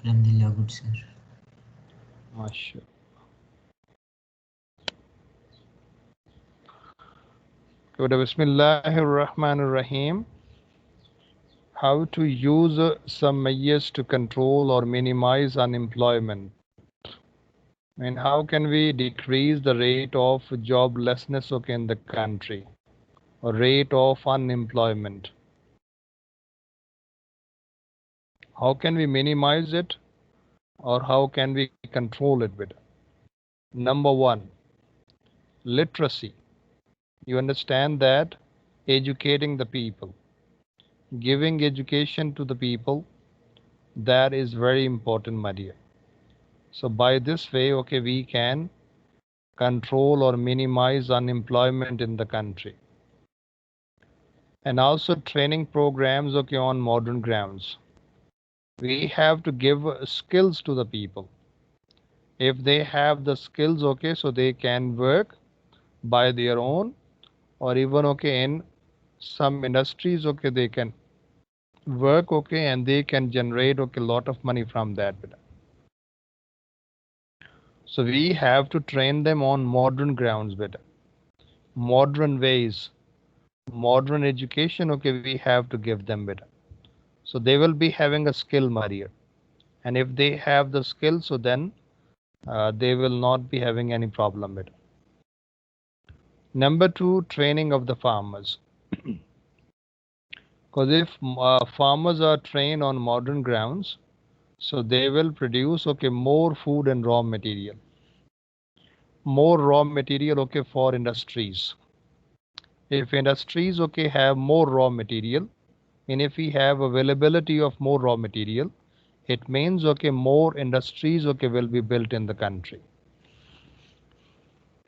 Alhamdulillah, good sir. Masha. Good. Bismillahir Rahmanir Rahim. How to use some measures to control or minimize unemployment. And how can we decrease the rate of joblessness in the country or rate of unemployment? How can we minimize it or how can we control it with? Number one, literacy. You understand that educating the people, giving education to the people, that is very important, my dear. So by this way, we can control or minimize unemployment in the country. And also training programs, on modern grounds. We have to give skills to the people. If they have the skills, so they can work by their own, or even in some industries, they can work, and they can generate a lot of money from that. So we have to train them on modern grounds, modern ways, modern education, we have to give them better. So they will be having a skill, Maria. And if they have the skill, so then they will not be having any problem with it. Number two, training of the farmers. Because if farmers are trained on modern grounds, so they will produce more food and raw material. More raw material for industries. If industries have more raw material, and if we have availability of more raw material, it means more industries will be built in the country.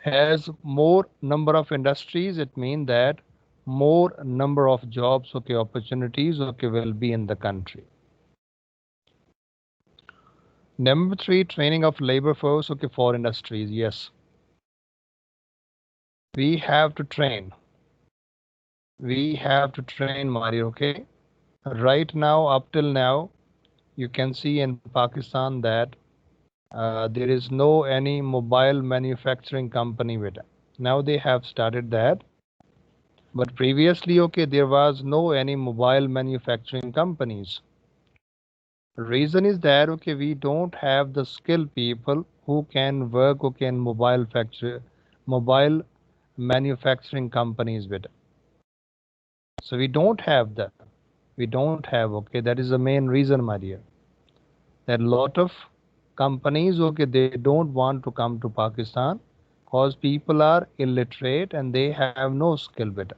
As more number of industries, it means that more number of jobs opportunities will be in the country. Number three, training of labor force for industries. Yes, we have to train. We have to train, Mario. Right now, up till now, you can see in Pakistan that there is no any mobile manufacturing company with it. Now they have started that, but previously there was no any mobile manufacturing companies. Reason is that we don't have the skilled people who can work in mobile manufacturing companies with it. So we don't have that. We don't have that is the main reason, my dear, that a lot of companies they don't want to come to Pakistan because people are illiterate and they have no skill with it.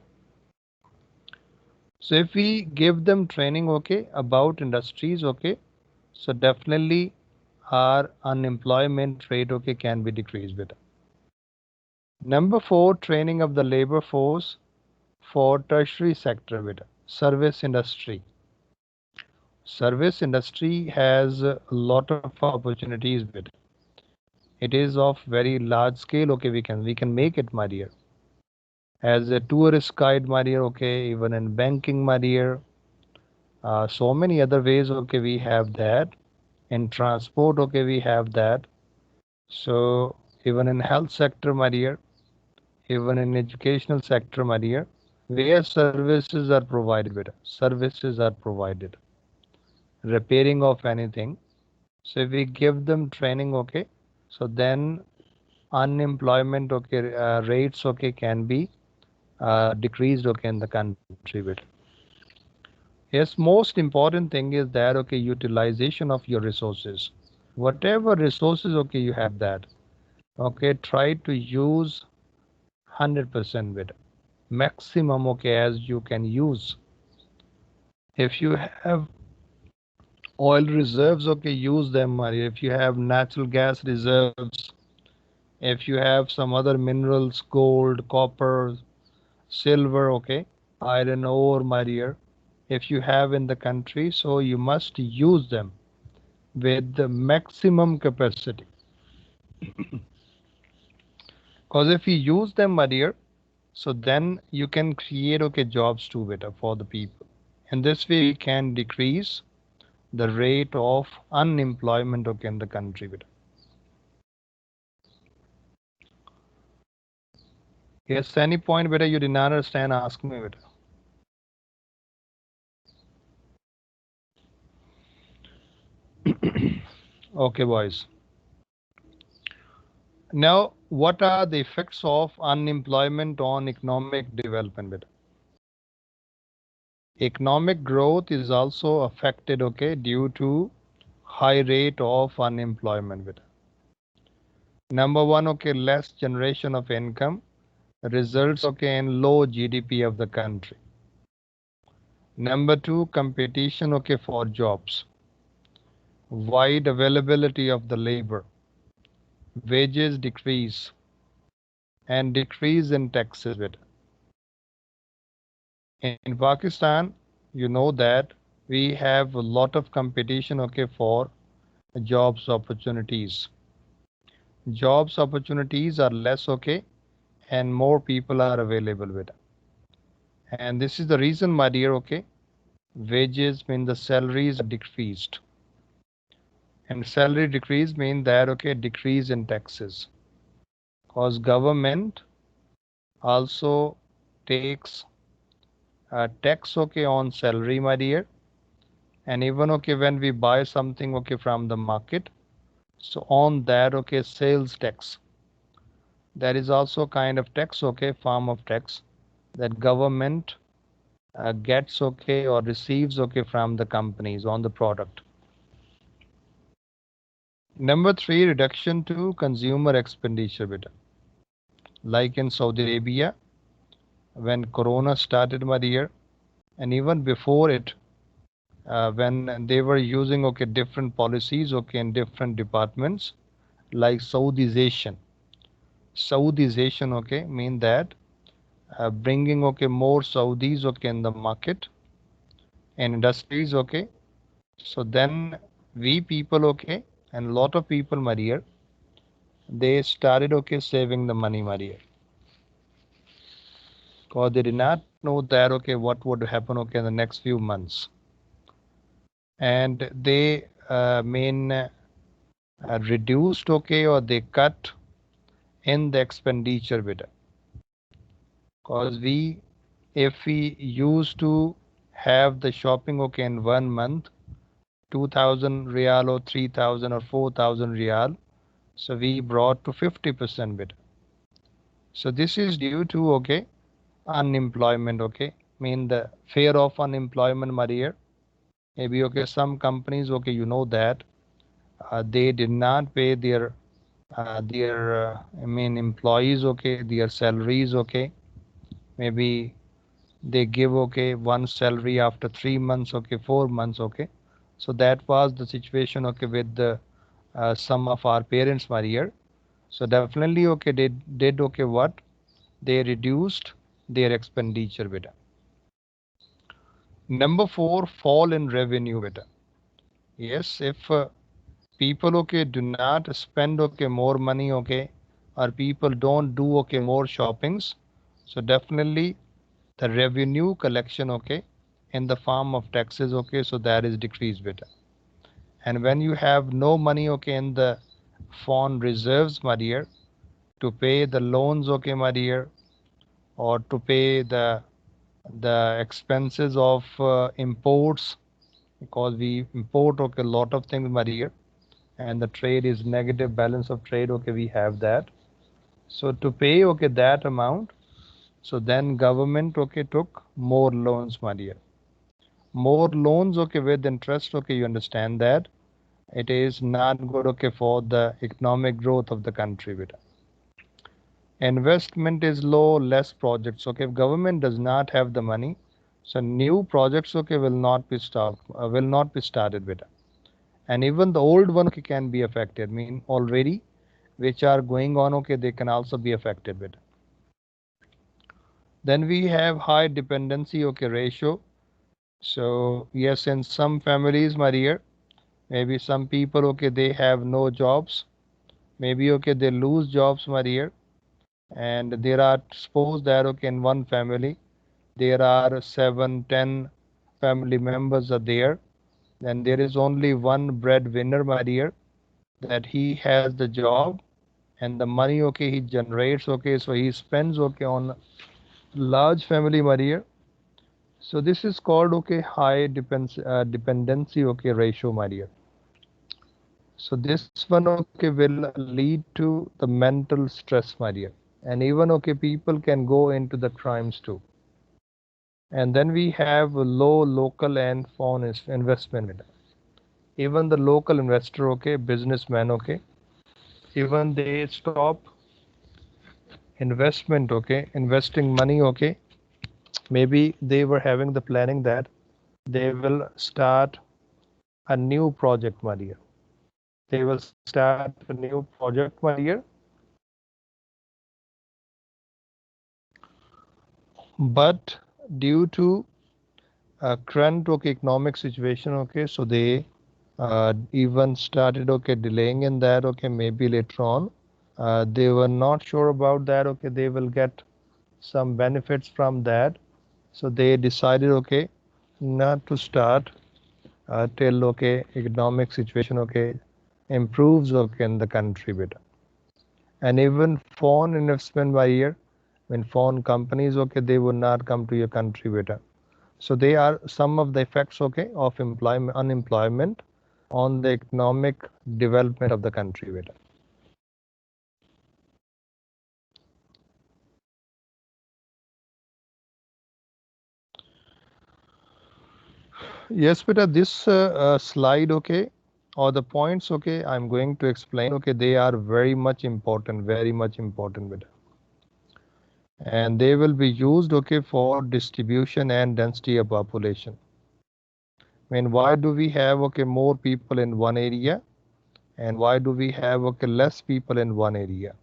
So if we give them training about industries, so definitely our unemployment rate can be decreased with it. Number four, training of the labor force for tertiary sector with service industry. Service industry has a lot of opportunities with it. It is of very large scale. We can make it, my dear. As a tourist guide, my dear. Even in banking, my dear. So many other ways. We have that. In transport, we have that. So even in health sector, my dear. Even in educational sector, my dear. Where services are provided with. Services are provided. Repairing of anything. So if we give them training, so then unemployment rates can be decreased in the country with. Yes, most important thing is that utilization of your resources. Whatever resources you have that, try to use 100% with maximum as you can use. If you have oil reserves, use them. If you have natural gas reserves, if you have some other minerals, gold, copper, silver, iron ore, my dear, if you have in the country, so you must use them with the maximum capacity. Because if you use them, my dear, so then you can create jobs too better for the people. And this way we can decrease the rate of unemployment okay in the country beta. Yes, any point beta you did not understand, ask me beta. Okay boys, now what are the effects of unemployment on economic development beta? Economic growth is also affected okay due to high rate of unemployment beta. Number one, okay, less generation of income results okay in low GDP of the country. Number two, competition okay for jobs, wide availability of the labor, wages decrease, and decrease in taxes beta. In Pakistan, you know that we have a lot of competition okay for jobs opportunities. Jobs opportunities are less okay and more people are available with it. And this is the reason, my dear, okay, wages mean the salaries are decreased. And salary decrease mean that okay, decrease in taxes. Because government also takes a tax okay on salary, my dear. And even okay when we buy something okay from the market, so on that okay sales tax. There is also kind of tax okay, form of tax that government gets okay or receives okay from the companies on the product. Number three, reduction to consumer expenditure beta. Like in Saudi Arabia, when Corona started, my dear, and even before it, when they were using okay different policies okay in different departments, like Saudization. Saudization okay mean that bringing okay more Saudis okay in the market and industries okay. So then we people okay and lot of people, my dear, they started okay saving the money, my dear, because they did not know that okay what would happen okay in the next few months, and they reduced okay or they cut in the expenditure bit, because we if we used to have the shopping okay in 1 month 2000 real or 3000 or 4000 real, so we brought to 50% bit. So this is due to okay unemployment okay, mean the fear of unemployment, my dear. Maybe okay some companies okay you know that they did not pay their I mean employees okay their salaries okay. Maybe they give okay one salary after 3 months okay 4 months okay. So that was the situation okay with the some of our parents were here. So definitely okay they did okay what they reduced their expenditure beta. Number four, fall in revenue beta. Yes, if people okay do not spend okay more money okay, or people don't do okay more shoppings, so definitely the revenue collection okay in the form of taxes okay, so that is decreased beta. And when you have no money okay in the foreign reserves, my dear, to pay the loans okay, my dear, or to pay the expenses of imports, because we import okay a lot of things, my dear, and the trade is negative balance of trade okay, we have that. So to pay okay that amount, so then government okay took more loans, my dear. More loans okay with interest okay, you understand that it is not good okay for the economic growth of the country beta. Investment is low, less projects okay. If government does not have the money, so new projects okay will not be started beta. And even the old one okay, can be affected, mean already which are going on okay, they can also be affected beta. Then we have high dependency okay ratio. So yes, in some families, my dear, maybe some people okay they have no jobs, maybe okay they lose jobs, my dear, and there are, suppose that okay in one family there are 7, 10 family members are there, and there is only one breadwinner, my dear, that he has the job and the money, okay, he generates, okay, so he spends, okay, on large family, my dear. So this is called, okay, dependency, okay, ratio, my dear. So this one, okay, will lead to the mental stress, my dear. And even, okay, people can go into the crimes too. And then we have low local and foreign investment. Even the local investor, okay, businessman, okay, even they stop investment, okay, investing money, okay. Maybe they were having the planning that they will start a new project, my dear. They will start a new project, my dear. But due to current, okay, economic situation, okay, so they even started, okay, delaying in that, okay, maybe later on. They were not sure about that, okay, they will get some benefits from that. So they decided, okay, not to start till, okay, economic situation, okay, improves, okay, in the country bit. And even foreign investment by year, when foreign companies, okay, they would not come to your country bit. So they are some of the effects, okay, of employment, unemployment on the economic development of the country bit. Yes, beta, this slide, okay, or the points, okay, I'm going to explain, okay, they are very much important, beta. And they will be used, okay, for distribution and density of population. I mean, why do we have, okay, more people in one area, and why do we have, okay, less people in one area?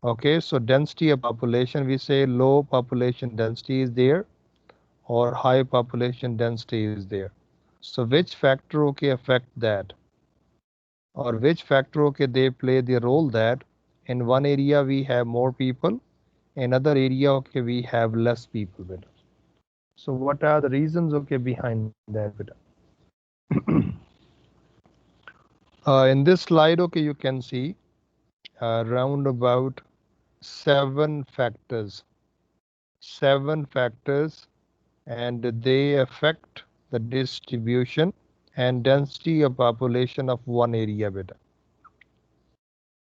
Okay, so density of population, we say low population density is there or high population density is there. So which factor, okay, affect that? Or which factor, okay, they play the role that in one area we have more people, in other area, okay, we have less people with. So what are the reasons, okay, behind that bit? In this slide, okay, you can see around about seven factors, and they affect the distribution and density of population of one area beta.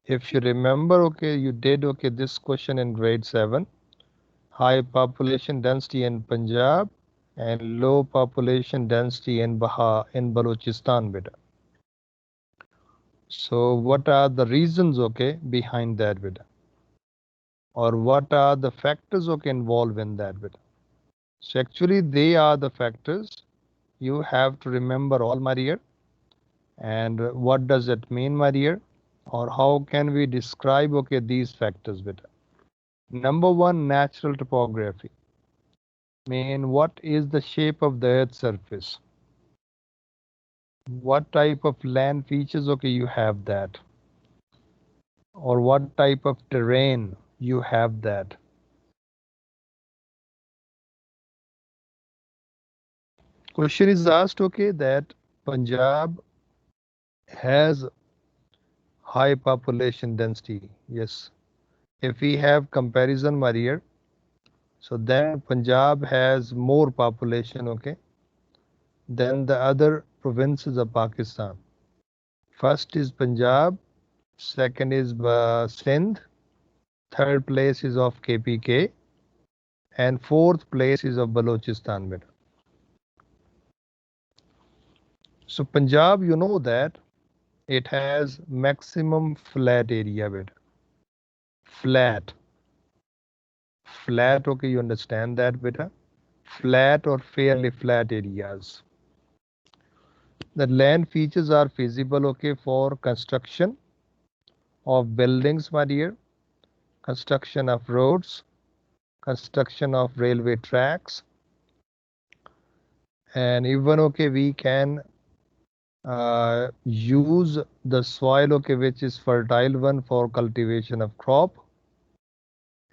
If you remember, okay, you did, okay, this question in grade 7, high population density in Punjab and low population density in Balochistan beta. So what are the reasons, okay, behind that beta? Or what are the factors, okay, involved in that beta? So actually they are the factors. You have to remember all, my dear. And what does it mean, my dear? Or how can we describe, okay, these factors beta? Number one, natural topography. Mean, what is the shape of the Earth's surface? What type of land features, okay, you have that? Or what type of terrain you have that? Question is asked, okay, that Punjab has high population density. Yes. If we have comparison, my dear, so then Punjab has more population, okay, than the other provinces of Pakistan. First is Punjab, second is Sindh, third place is of KPK, and fourth place is of Balochistan beta. So Punjab, you know that it has maximum flat area beta. Flat. Flat, okay, you understand that beta? Flat or fairly flat areas. The land features are feasible, okay, for construction of buildings, my dear, construction of roads, construction of railway tracks, and even, okay, we can use the soil, okay, which is fertile one for cultivation of crop.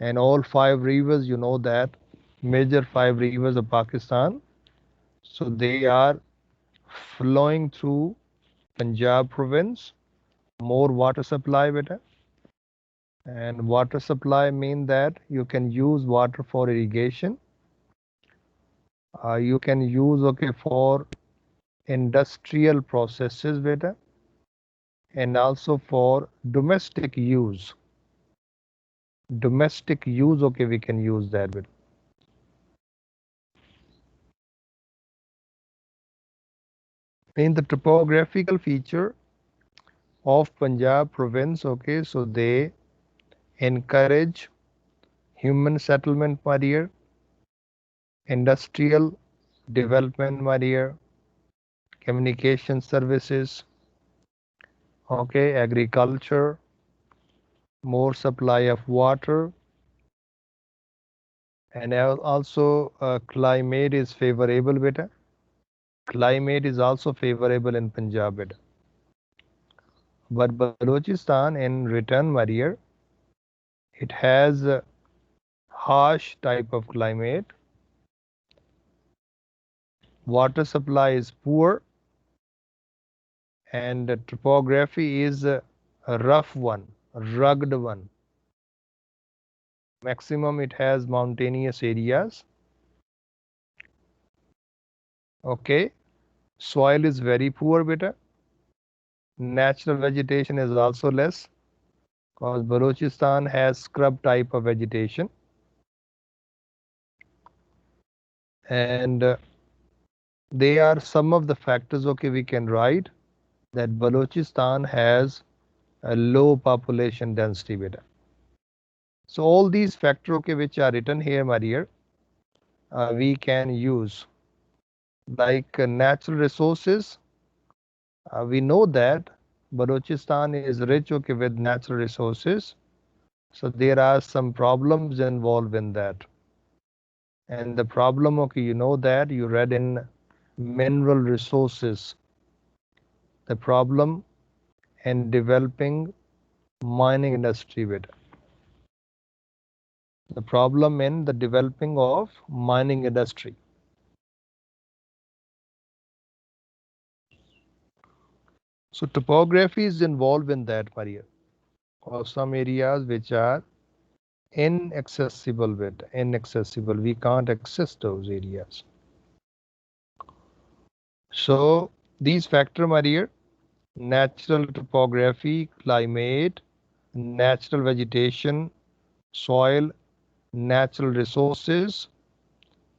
And all five rivers, you know that major five rivers of Pakistan, so they are flowing through Punjab province, more water supply beta. And water supply mean that you can use water for irrigation. You can use for industrial processes beta, and also for domestic use. Domestic use, we can use that beta. In the topographical feature of Punjab province, so they encourage human settlement, my dear, industrial development, my dear, communication services, agriculture, more supply of water, and also climate is favorable beta. Climate is also favorable in Punjab beta. But Balochistan in return, my dear, it has a harsh type of climate. Water supply is poor, and the topography is a rough one, a rugged one. Maximum it has mountainous areas. Soil is very poor beta. Natural vegetation is also less, because Balochistan has scrub type of vegetation. And they are some of the factors we can write that Balochistan has a low population density beta. So all these factors which are written here, my dear, we can use. Like natural resources, we know that Balochistan is rich with natural resources. So there are some problems involved in that. And the problem, you know that you read in mineral resources. The problem in developing mining industry beta. The problem in the developing of mining industry. So topography is involved in that, Maria, or some areas which are inaccessible bit, inaccessible. We can't access those areas. So these factors, Maria, natural topography, climate, natural vegetation, soil, natural resources,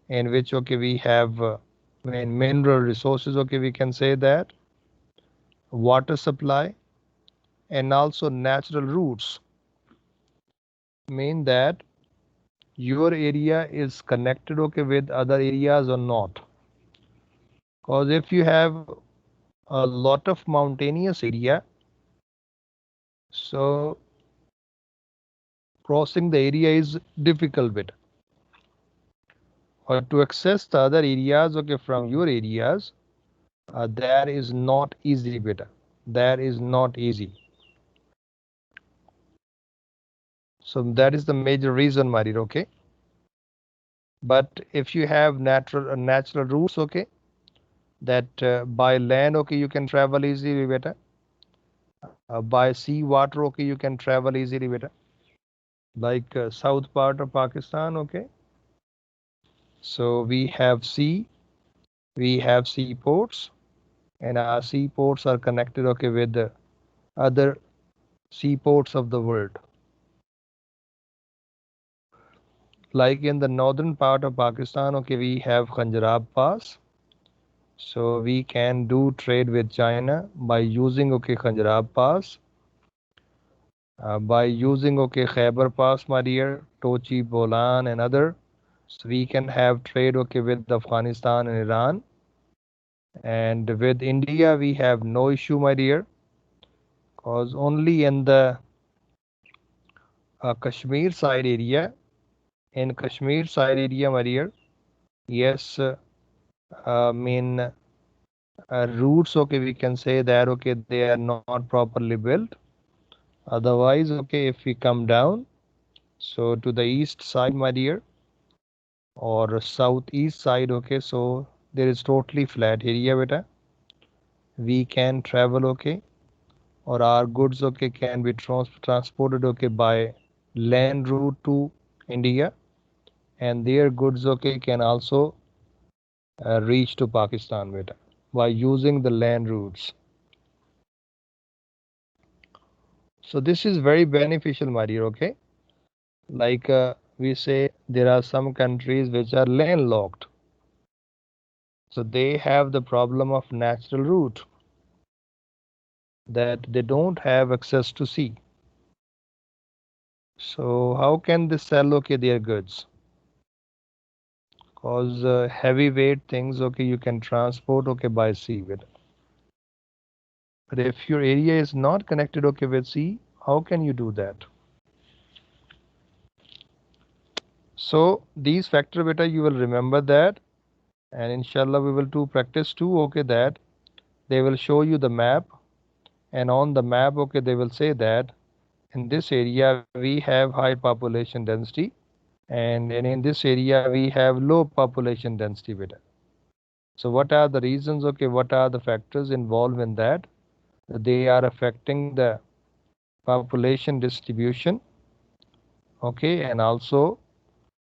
in which we have mineral resources, we can say that, water supply, and also natural roots, mean that your area is connected with other areas or not. Because if you have a lot of mountainous area, so crossing the area is difficult bit. Or to access the other areas from your areas, that is not easy bit. That is not easy. So that is the major reason, Marir, okay? But if you have natural routes, that by land, you can travel easily better. By sea, water, you can travel easily better. Like south part of Pakistan, So we have sea, we have seaports, and our seaports are connected, with the other seaports of the world. Like in the northern part of Pakistan, we have Khanjarab Pass. So we can do trade with China by using Khanjarab Pass, by using Khyber Pass, my dear, Tochi, Bolan, and other. So we can have trade with Afghanistan and Iran. And with India, we have no issue, my dear, because only in the Kashmir side area, my dear, yes, mean routes, we can say that, they are not properly built. Otherwise, if we come down, so to the east side, my dear, or southeast side, so there is totally flat area beta. we can travel, okay, or our goods, okay, can be transported, okay, by land route to India, and their goods, okay, can also reach to Pakistan, beta, by using the land routes. So this is very beneficial, my dear, okay. Like we say, there are some countries which are landlocked, so they have the problem of natural route, that they don't have access to sea. So how can they sell, okay, their goods? Cause heavyweight things, okay, you can transport, okay, by sea with. But if your area is not connected, okay, with sea, how can you do that? So these factor, beta, you will remember that, and inshallah we will do practice too, okay, that they will show you the map, and on the map, okay, they will say that in this area we have high population density, and in this area we have low population density, beta. So what are the reasons, okay, what are the factors involved in that? They are affecting the population distribution, okay, and also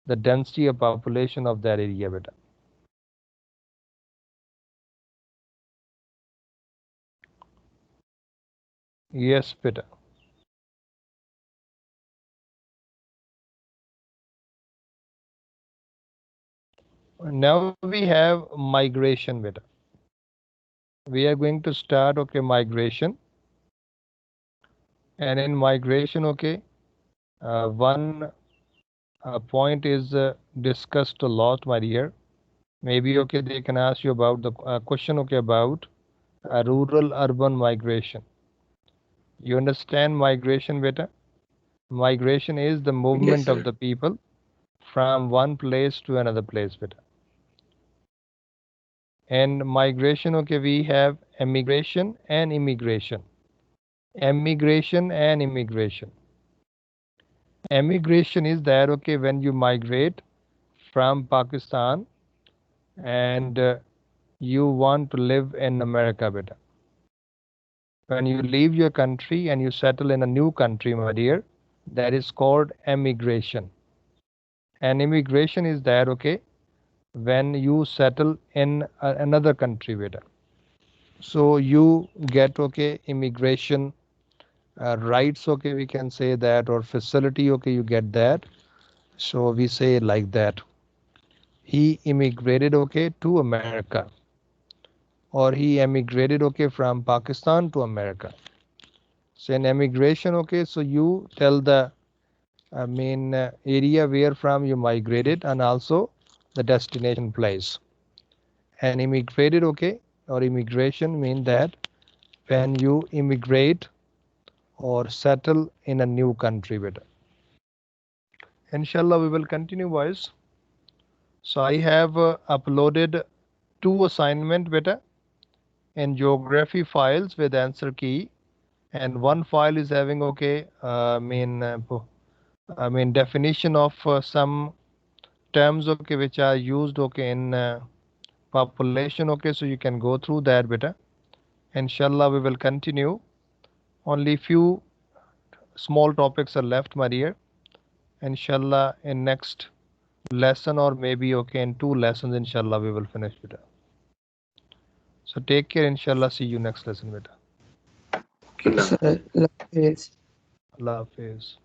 the density of population of that area, beta. Yes, beta. Now we have migration, beta. We are going to start, okay, migration, and in migration, okay, one point is discussed a lot, my dear. Maybe, okay, they can ask you about the question, okay, about rural urban migration. You understand migration, beta? Migration is the Yes, movement of sir. the people from one place to another place, beta. And migration, okay, we have emigration and immigration. Emigration and immigration. Emigration is that, okay, when you migrate from Pakistan and you want to live in America, beta. When you leave your country and you settle in a new country, my dear, that is called emigration. And immigration is that, okay, when you settle in another country, beta. So you get, okay, immigration rights, okay, we can say that, or facility, okay, you get that. So we say like that. He immigrated, okay, to America, or he emigrated, okay, from Pakistan to America. So in emigration, okay, so you tell the area where from you migrated and also the destination place. And immigrated, okay, or immigration mean that when you immigrate or settle in a new country, beta. Inshallah, we will continue, boys. So I have uploaded two assignment, beta, in geography files with answer key, and one file is having, okay, definition of some terms, okay, which are used, okay, in population, okay, so you can go through that, beta. Inshallah, we will continue. Only few small topics are left, my dear. Inshallah, in next lesson, or maybe, okay, in two lessons, inshallah, we will finish, beta. So take care, inshallah. See you next lesson, beta. Okay, sir. Allah Hafiz. Allah Hafiz.